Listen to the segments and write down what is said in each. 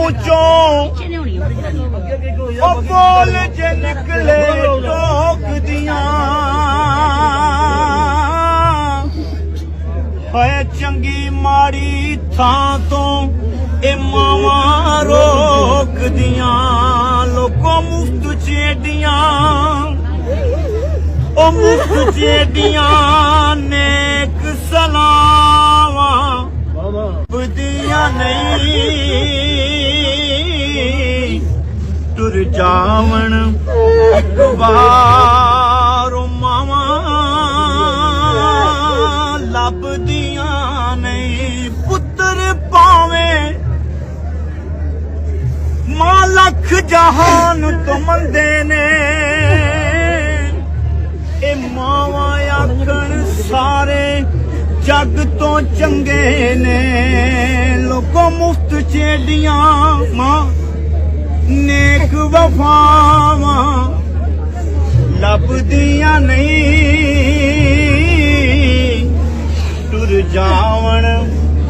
ਮੂੰਹ ਚੋਂ ਉਹ ਬੋਲ ਜੇ ਨਿਕਲੇ ਟੋਕਦੀਆਂ ਹੈ ਚੰਗੀ ਮਾੜੀ ਥਾਂ ਤੋਂ ਇਹ ਮਾਵਾਂ ਰੋਕਦੀਆਂ ਲੋਕੋ ਮੁਫਤ ਚੇਡੀਆਂ ਉਹ ਮੁਫਤ ਚੇਡੀਆਂ ਨੇਕ ਸਲਾਵਾਂ ਬੁੱਧੀਆਂ ਨਹੀਂ ਤੁਰ ਜਾਵਣ ਇੱਕ ਵਾਰ ਮਾਵਾਂ ਲੱਭਦੀਆਂ ਨਹੀਂ ਪੁੱਤਰ ਭਾਵੇਂ ਮਾਂ ਲੱਖ ਜਹਾਨ ਤੋਂ ਮੰਦੇ ਨੇ ਇਹ ਮਾਵਾਂ ਆਖਣ ਸਾਰੇ ਜੱਗ ਤੋਂ ਚੰਗੇ ਨੇ ਲੋਕੋ ਮੁਫਤ ਚੇਡੀਆਂ ਮਾਂ ਨੇਕ ਵਫਾਵਾਂ ਲੱਭਦੀਆਂ ਨਹੀਂ ਟੁਰ ਜਾਵਣ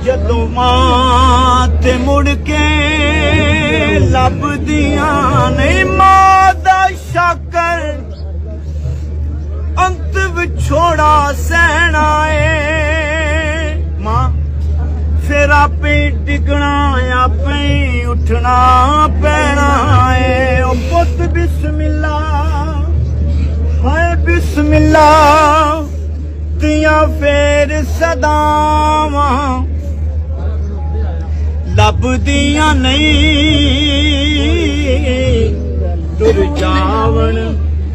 ਜਦੋਂ ਮਾਂ ਤੇ ਮੁੜ ਕੇ ਲੱਭਦੀਆਂ ਨਹੀਂ ਮਾਂ ਦਾ ਸ਼ਾਕਰ ਅੰਤ ਵਿਛੋੜਾ ਸਹਿਣਾ ਏ ਮਾਂ ਫਿਰ ਆਪੇ ਡਿੱਗਣਾ ਆਪੇ ਉੱਠਣਾ ਪੈਣਾ ਏ ਓ ਪੁੱਤ ਬਿਸਮਿਲ੍ਲਾ ਹਾਏ ਬਿਸਮਿਲ੍ਲਾ ਤੀਆਂ ਫੇਰ ਸਦਾਵਾਂ ਲੱਭਦੀਆਂ ਨਹੀਂ ਟੁਰ ਜਾਵਣ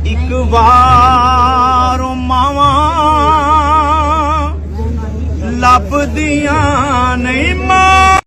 ਇੱਕ ਵਾਰ ਮਾਵਾਂ ਲੱਭਦੀਆਂ ਨਹੀਂ ਮਾਂ